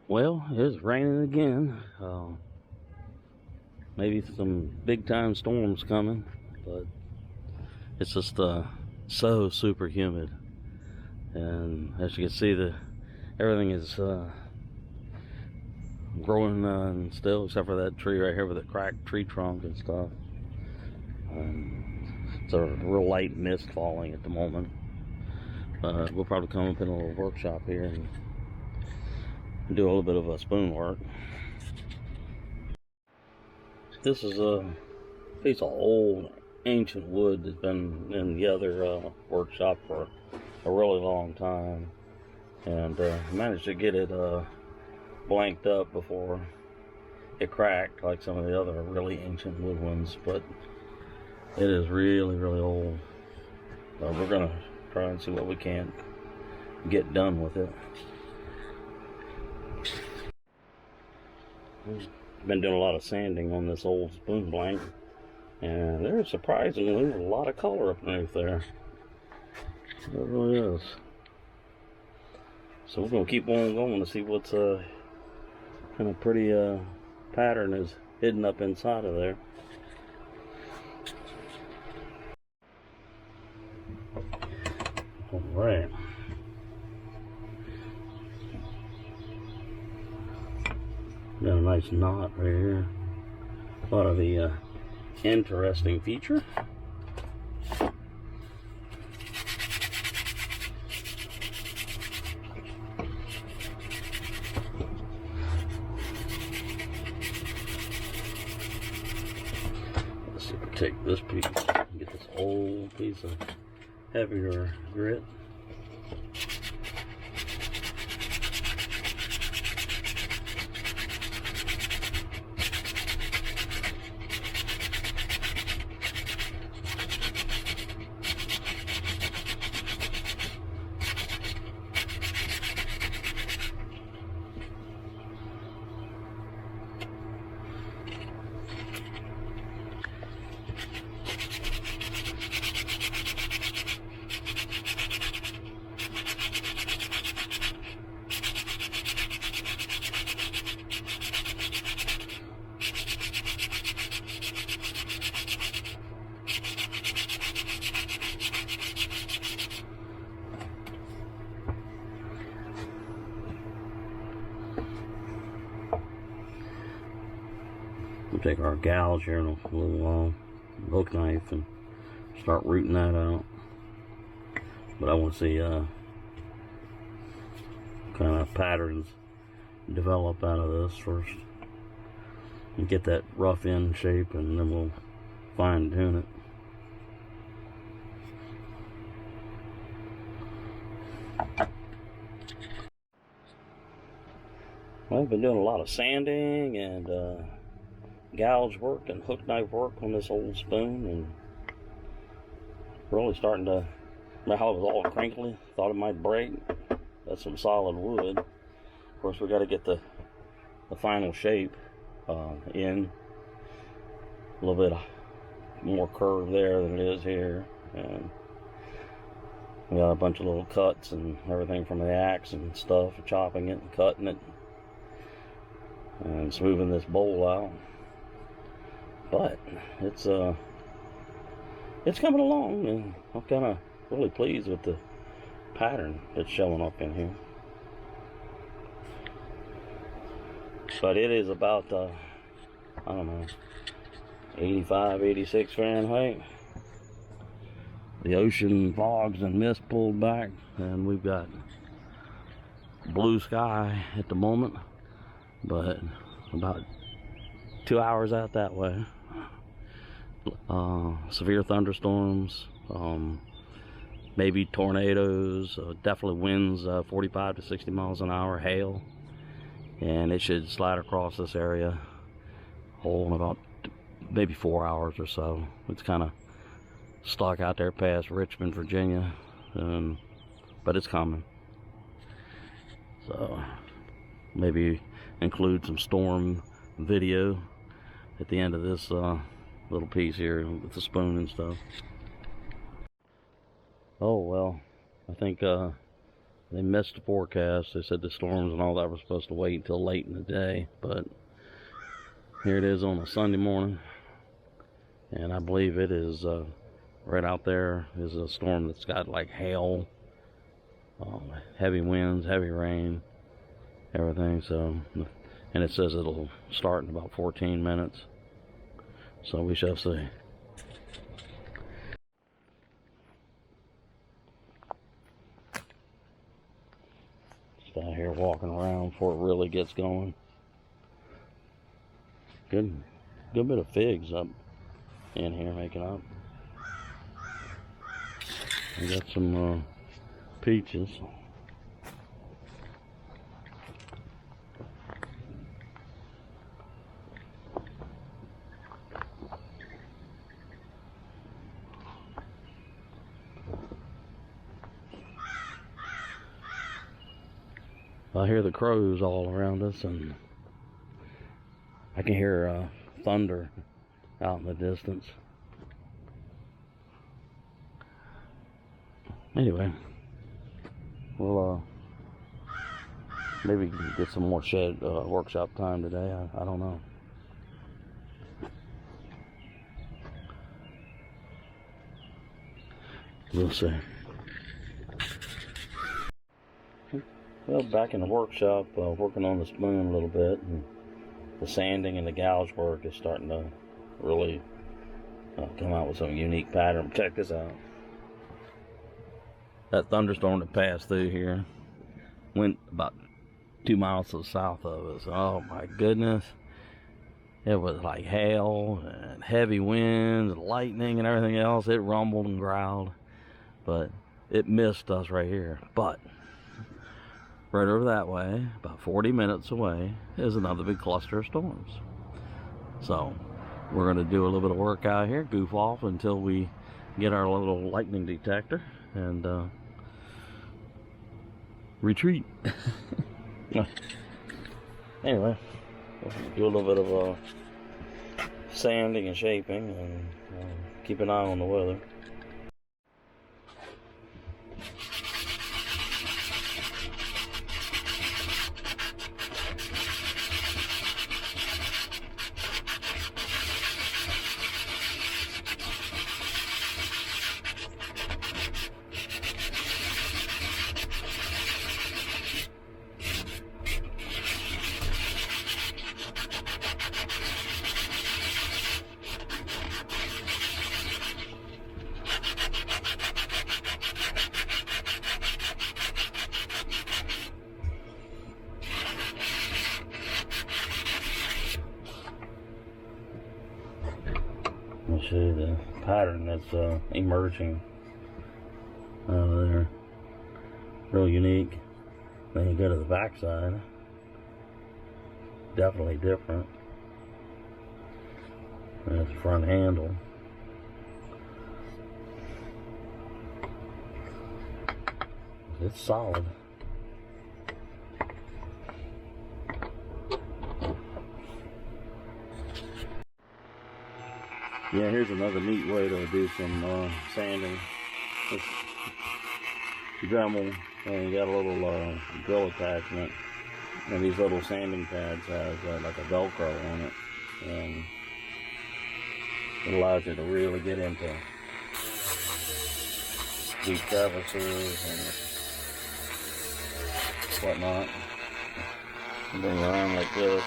Well, it's raining again. Maybe some big time storms coming, but it's just so super humid. And as you can see, everything is growing still, except for that tree right here with the cracked tree trunk and stuff. It's a real light mist falling at the moment. We'll probably come up in a little workshop here and do a little bit of a spoon work. This is a piece of old ancient wood that's been in the other workshop for a really long time, and managed to get it blanked up before it cracked like some of the other really ancient wood ones, but it is really old. We're gonna try and see what we can get done with it. Been doing a lot of sanding on this old spoon blank, and there's surprisingly a lot of color up underneath there. It really is. So we're gonna keep on going to see what's kind of pretty pattern is hidden up inside of there. All right. Got a nice knot right here. Thought of the interesting feature. Let's see if we take this piece and get this old piece of heavier grit. We'll take our gouge here in a little hook knife and start rooting that out. But I want to see kind of patterns develop out of this first and get that rough end shape, and then we'll fine tune it. Well, I've been doing a lot of sanding and gouge work and hook knife work on this old spoon, and really starting to, remember how it was all crinkly, thought it might break. That's some solid wood. Of course, we got to get the final shape in. A little bit more curve there than it is here, and we got a bunch of little cuts and everything from the axe and stuff, chopping it and cutting it and smoothing this bowl out. But it's coming along, and I'm kind of really pleased with the pattern that's showing up in here. But it is about I don't know, 85, 86 Fahrenheit. The ocean fogs and mist pulled back, and we've got blue sky at the moment, but about 2 hours out that way. Severe thunderstorms, maybe tornadoes, definitely winds 45 to 60 miles an hour, hail, and it should slide across this area in about maybe 4 hours or so. It's kind of stuck out there past Richmond, Virginia, but it's coming. So maybe include some storm video at the end of this little piece here with the spoon and stuff. Oh well, I think They missed the forecast. They said the storms and all that were supposed to wait until late in the day, but here it is on a Sunday morning, and I believe it is right out there is a storm that's got like hail, heavy winds, heavy rain, everything. So, and it says it'll start in about 14 minutes. So we shall see. Just out here walking around before it really gets going. Good bit of figs up in here making up. We got some peaches. I hear the crows all around us, and I can hear thunder out in the distance. Anyway, we'll maybe get some more shed workshop time today. I don't know. We'll see. Well, back in the workshop, working on the spoon a little bit, and the sanding and the gouge work is starting to really come out with some unique pattern. Check this out. That thunderstorm that passed through here went about 2 miles to the south of us. Oh my goodness. It was like hail and heavy winds and lightning and everything else. It rumbled and growled, but it missed us right here. But right over that way, about 40 minutes away, is another big cluster of storms. So we're going to do a little bit of work out here, goof off until we get our little lightning detector and retreat. Anyway, we'll do a little bit of sanding and shaping, and keep an eye on the weather. I'll show you the pattern that's emerging out of there. Real unique. Then you go to the back side. Definitely different. There's the front handle. It's solid. Yeah, here's another neat way to do some sanding. This Dremel, and you got a little drill attachment, and these little sanding pads have like a Velcro on it, and it allows you to really get into deep crevices and whatnot. Bring it around like this.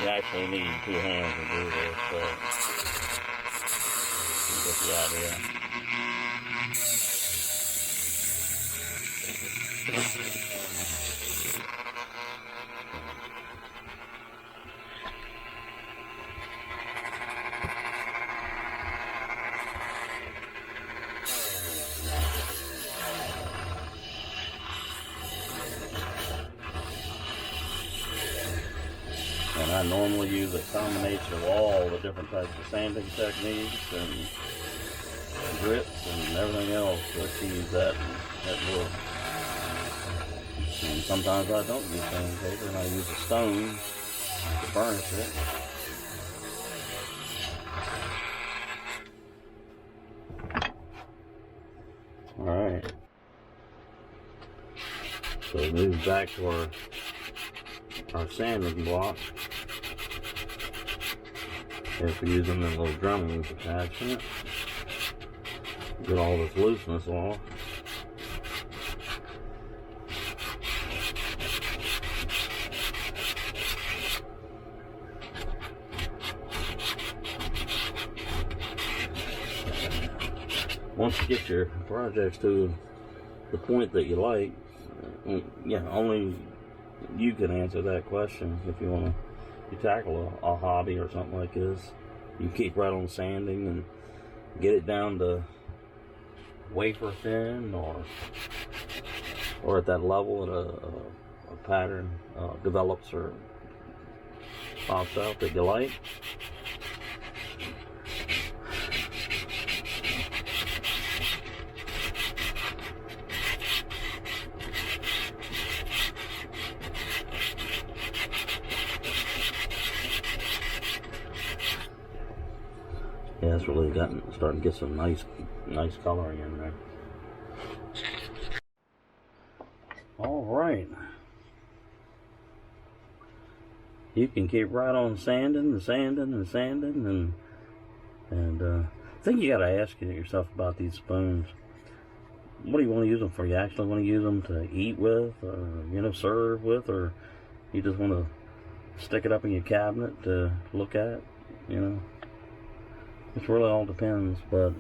You actually need 2 hands to do this, so you get the idea. And I normally use a combination of all the different types of sanding techniques and grits and everything else to achieve that look. And sometimes I don't use sandpaper and I use a stone to burnish it. Alright. So we move back to our sanding block. If we're using the little drumming attachment, get all this looseness off. Once you get your projects to the point that you like, yeah, only you can answer that question. If you want to tackle a hobby or something like this, you keep right on sanding and get it down to wafer thin, or at that level that a pattern develops or pops out that you like. Yeah, it's really starting to get some nice coloring in there. All right, you can keep right on sanding and sanding and sanding, and I think you got to ask yourself about these spoons. What do you want to use them for? You actually want to use them to eat with, or serve with, or you just want to stick it up in your cabinet to look at? It really all depends, but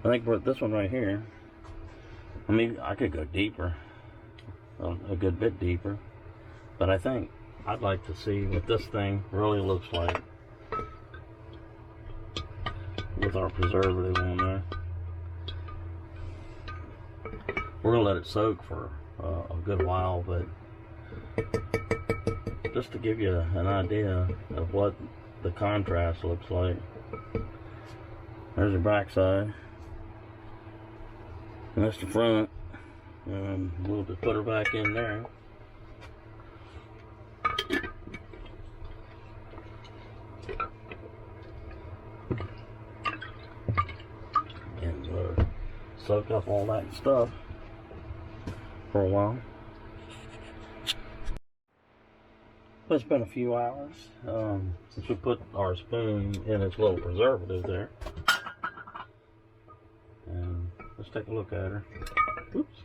I think with this one right here, I mean, I could go deeper, a good bit deeper, but I think I'd like to see what this thing really looks like with our preservative on there. We're gonna let it soak for a good while, but just to give you an idea of what the contrast looks like. There's the back side, and that's the front, and we'll just put her back in there. And soak up all that stuff for a while. But it's been a few hours since we put our spoon in its little preservative there. And let's take a look at her. Oops.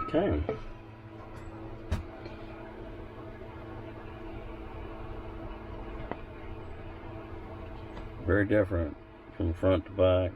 Okay. Very different from front to back.